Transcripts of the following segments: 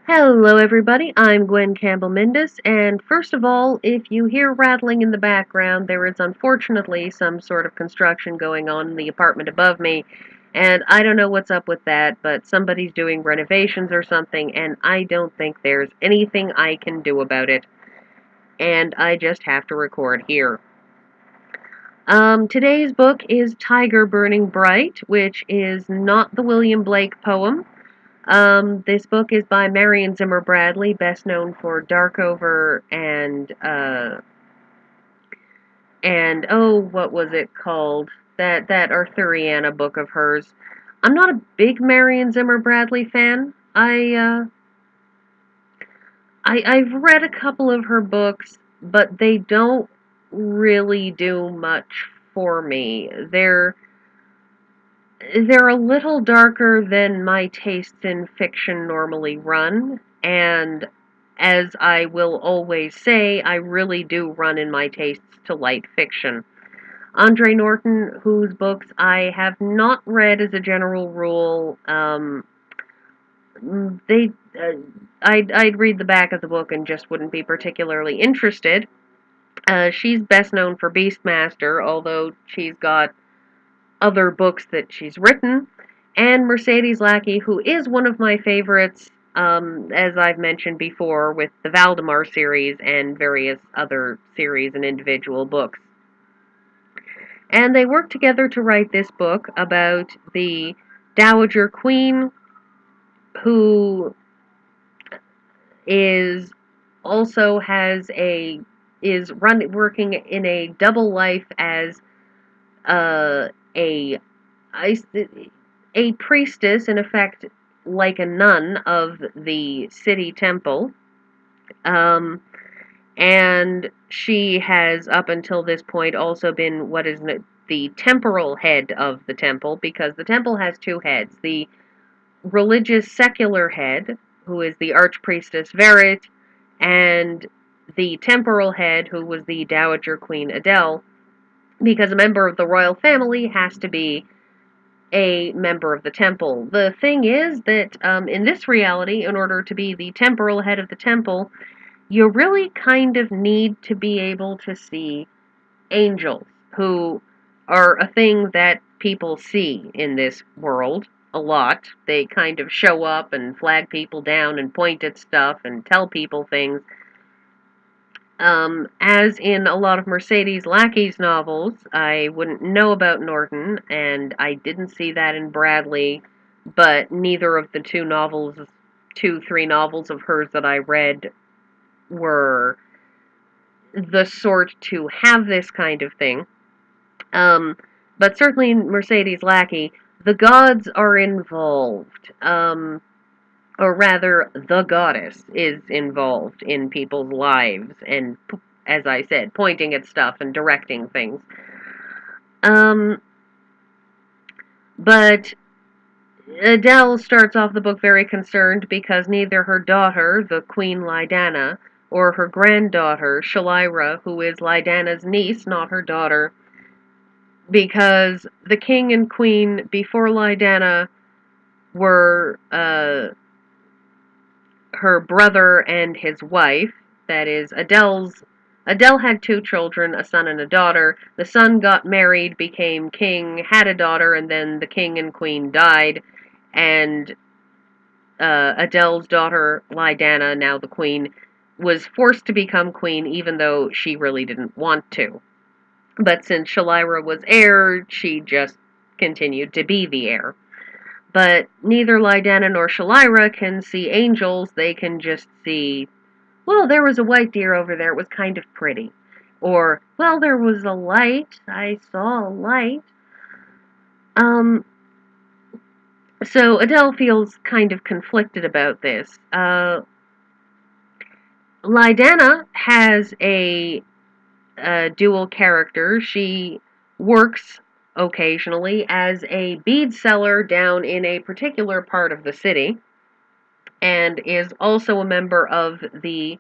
Hello, everybody. I'm Gwen Campbell-Mindes, and first of all, if you hear rattling in the background, there is unfortunately some sort of construction going on in the apartment above me, and I don't know what's up with that, but somebody's doing renovations or something, and I don't think there's anything I can do about it, and I just have to record here. Today's book is Tiger Burning Bright, which is not the William Blake poem. This book is by Marion Zimmer Bradley, best known for Darkover and oh, what was it called? That Arthuriana book of hers. I'm not a big Marion Zimmer Bradley fan. I've read a couple of her books, but they don't really do much for me. They're a little darker than my tastes in fiction normally run, and as I will always say, I really do run in my tastes to light fiction. Andre Norton, whose books I have not read as a general rule, they I'd read the back of the book and just wouldn't be particularly interested. She's best known for Beastmaster, although she's got other books that she's written, and Mercedes Lackey, who is one of my favorites, as I've mentioned before, with the Valdemar series and various other series and individual books. And they worked together to write this book about the Dowager Queen, who is also working in a double life as uh, a a priestess, in effect, like a nun of the city temple. Um, and she has, up until this point, also been what is the temporal head of the temple, because the temple has two heads. The religious secular head, who is the archpriestess Verit, and the temporal head, who was the Dowager Queen Adele, because a member of the royal family has to be a member of the temple. The thing is that in this reality, in order to be the temporal head of the temple, you really kind of need to be able to see angels, who are a thing that people see in this world a lot. They kind of show up and flag people down and point at stuff and tell people things. As in a lot of Mercedes Lackey's novels, I wouldn't know about Norton, and I didn't see that in Bradley, but neither of the three novels of hers that I read were the sort to have this kind of thing. But certainly in Mercedes Lackey, the gods are involved. Or rather, the goddess is involved in people's lives, and, as I said, pointing at stuff and directing things. But Adele starts off the book very concerned because neither her daughter, the Queen Lydana, or her granddaughter, Shelyra, who is Lydana's niece, not her daughter, because the king and queen before Lydana were her brother and his wife, that is, Adele had two children, a son and a daughter. The son got married, became king, had a daughter, and then the king and queen died, and Adele's daughter, Lydana, now the queen, was forced to become queen even though she really didn't want to. But since Shelyra was heir, she just continued to be the heir. But neither Lydana nor Shelyra can see angels. They can just see, well, there was a white deer over there. It was kind of pretty. Or, well, there was a light. I saw a light. So Adele feels kind of conflicted about this. Lydana has a dual character. She works occasionally as a bead seller down in a particular part of the city, and is also a member of the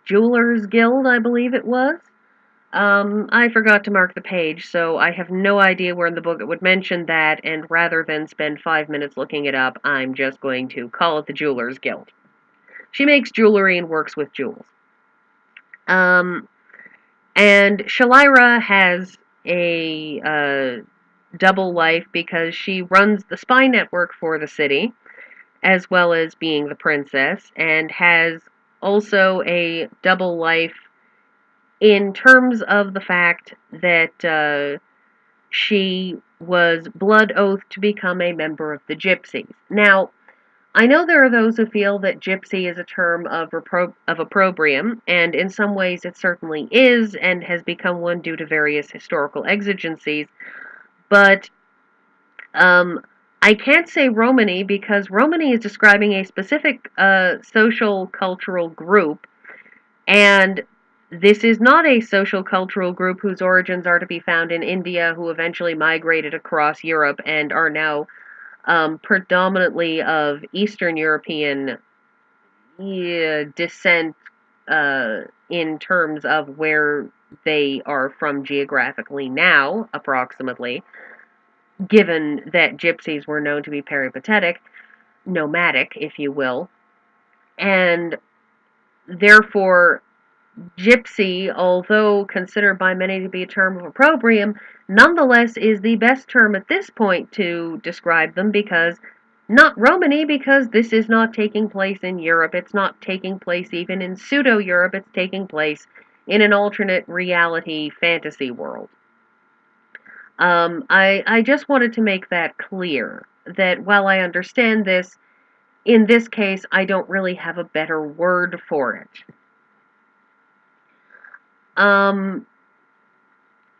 Jewelers Guild, I believe it was. I forgot to mark the page, so I have no idea where in the book it would mention that, and rather than spend 5 minutes looking it up, I'm just going to call it the Jewelers Guild. She makes jewelry and works with jewels. And Shelyra has a double life because she runs the spy network for the city, as well as being the princess, and has also a double life in terms of the fact that she was blood oath to become a member of the Gypsies. Now, I know there are those who feel that gypsy is a term of opprobrium, and in some ways it certainly is, and has become one due to various historical exigencies, but I can't say Romany because Romany is describing a specific social cultural group, and this is not a social cultural group whose origins are to be found in India, who eventually migrated across Europe and are now predominantly of Eastern European descent in terms of where they are from geographically now, approximately, given that gypsies were known to be peripatetic, nomadic, if you will, and therefore gypsy, although considered by many to be a term of opprobrium, nonetheless is the best term at this point to describe them, because not Romany, because this is not taking place in Europe. It's not taking place even in pseudo-Europe. It's taking place in an alternate reality fantasy world. I just wanted to make that clear, that while I understand this, in this case, I don't really have a better word for it.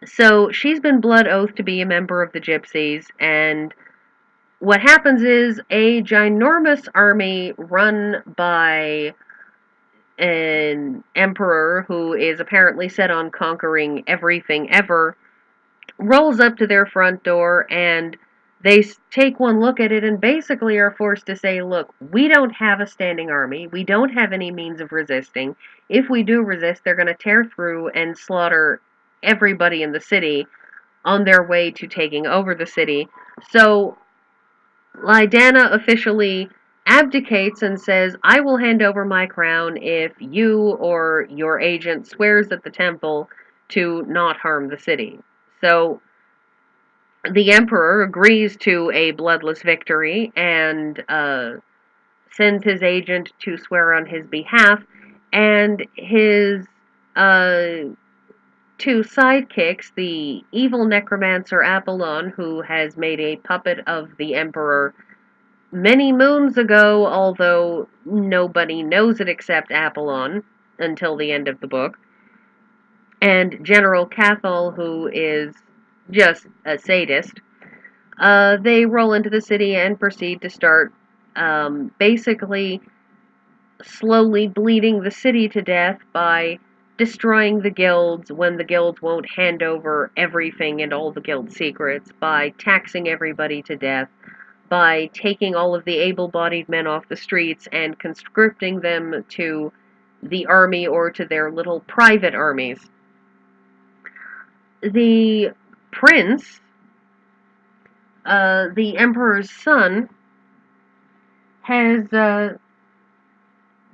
So she's been blood oath to be a member of the Gypsies, and what happens is a ginormous army run by an emperor who is apparently set on conquering everything ever rolls up to their front door, and they take one look at it and basically are forced to say, look, we don't have a standing army. We don't have any means of resisting. If we do resist, they're going to tear through and slaughter everybody in the city on their way to taking over the city. So Lydana officially abdicates and says, I will hand over my crown if you or your agent swears at the temple to not harm the city. So the emperor agrees to a bloodless victory and sends his agent to swear on his behalf, and his two sidekicks, the evil necromancer Apollon, who has made a puppet of the emperor many moons ago, although nobody knows it except Apollon until the end of the book, and General Cathal, who is just a sadist. They roll into the city and proceed to start basically slowly bleeding the city to death by destroying the guilds when the guilds won't hand over everything and all the guild secrets, by taxing everybody to death, by taking all of the able-bodied men off the streets and conscripting them to the army or to their little private armies. The prince, the emperor's son, has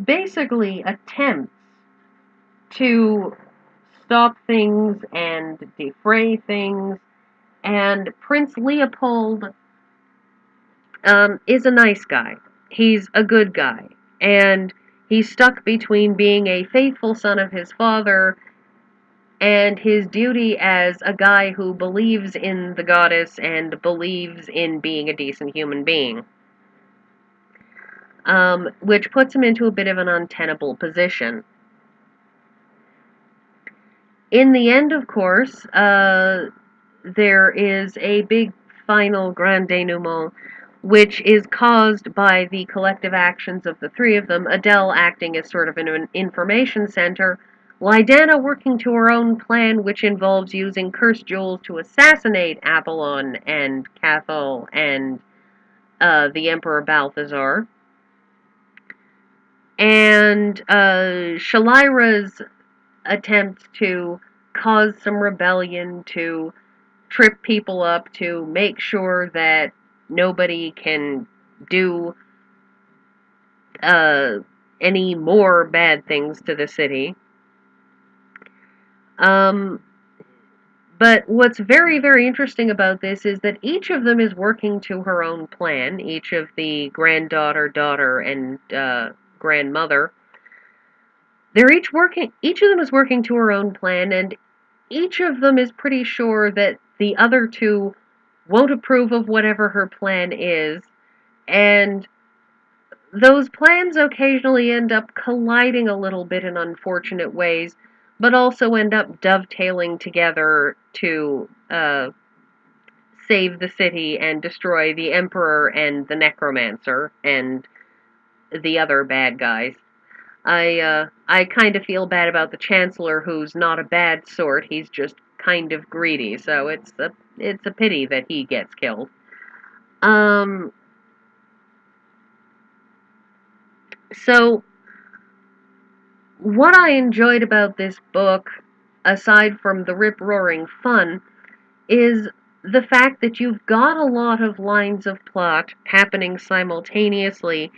basically attempts to stop things and defray things, and Prince Leopold is a nice guy. He's a good guy, and he's stuck between being a faithful son of his father and his duty as a guy who believes in the goddess and believes in being a decent human being. Which puts him into a bit of an untenable position. In the end, of course, there is a big final grand denouement, which is caused by the collective actions of the three of them, Adele acting as sort of an information center, Lydana working to her own plan, which involves using cursed jewels to assassinate Apollon and Cathal and the Emperor Balthasar, and Shelyra's attempt to cause some rebellion, to trip people up, to make sure that nobody can do any more bad things to the city. But what's very, very interesting about this is that each of them is working to her own plan. Each of the granddaughter, daughter, and grandmother, each of them is working to her own plan, and each of them is pretty sure that the other two won't approve of whatever her plan is, and those plans occasionally end up colliding a little bit in unfortunate ways, but also end up dovetailing together to save the city and destroy the Emperor and the Necromancer and the other bad guys. I kind of feel bad about the Chancellor, who's not a bad sort. He's just kind of greedy, so it's a pity that he gets killed. So what I enjoyed about this book, aside from the rip-roaring fun, is the fact that you've got a lot of lines of plot happening simultaneously,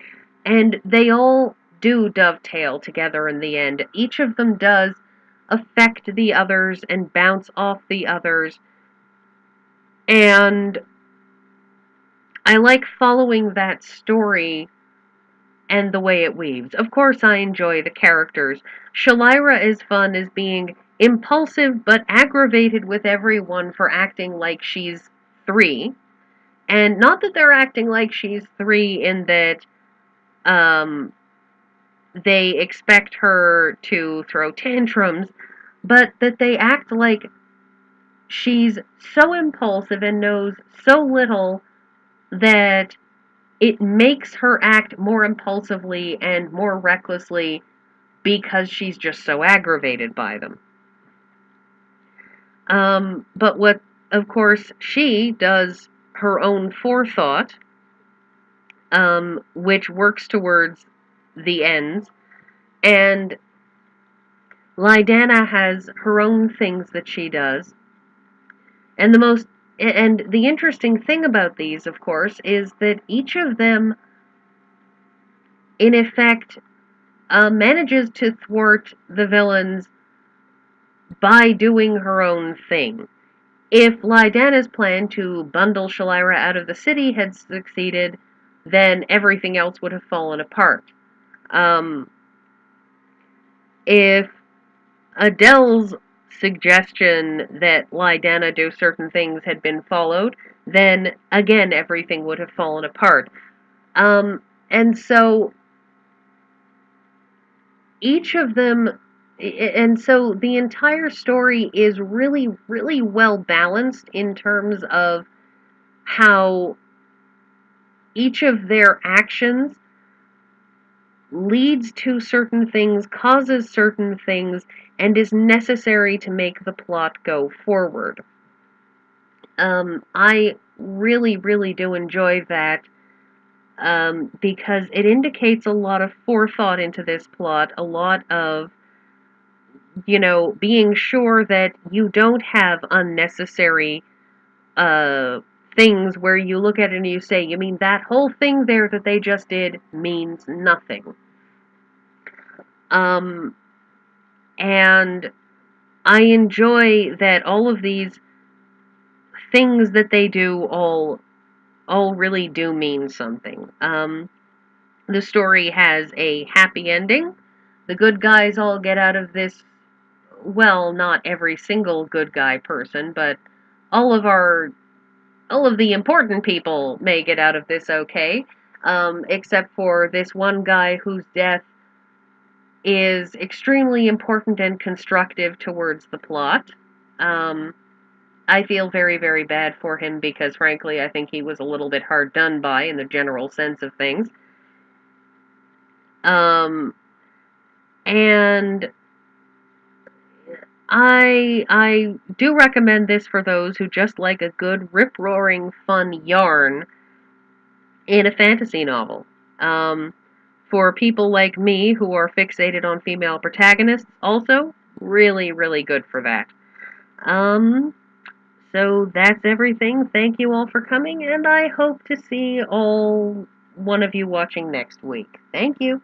and they all do dovetail together in the end. Each of them does affect the others and bounce off the others, and I like following that story and the way it weaves. Of course, I enjoy the characters. Shelyra is fun as being impulsive but aggravated with everyone for acting like she's 3. And not that they're acting like she's 3 in that they expect her to throw tantrums, but that they act like she's so impulsive and knows so little that it makes her act more impulsively and more recklessly because she's just so aggravated by them. But what, of course, she does her own forethought, which works towards the ends, and Lydana has her own things that she does, and the interesting thing about these, of course, is that each of them, in effect, manages to thwart the villains by doing her own thing. If Lydana's plan to bundle Shelyra out of the city had succeeded, then everything else would have fallen apart. If Adele's suggestion that Lydana do certain things had been followed, then again everything would have fallen apart. And so each of them, and so the entire story is really, really well balanced in terms of how each of their actions leads to certain things, causes certain things, and is necessary to make the plot go forward. I really, really do enjoy that, because it indicates a lot of forethought into this plot, a lot of, being sure that you don't have unnecessary things where you look at it and you say, you mean that whole thing there that they just did means nothing. And I enjoy that all of these things that they do all really do mean something. The story has a happy ending. The good guys all get out of this, well, not every single good guy person, but all of the important people may get out of this okay, except for this one guy whose death is extremely important and constructive towards the plot. I feel very, very bad for him because, frankly, I think he was a little bit hard done by in the general sense of things. And I do recommend this for those who just like a good, rip-roaring, fun yarn in a fantasy novel. For people like me who are fixated on female protagonists, also, really, really good for that. Um, so that's everything. Thank you all for coming, and I hope to see all one of you watching next week. Thank you.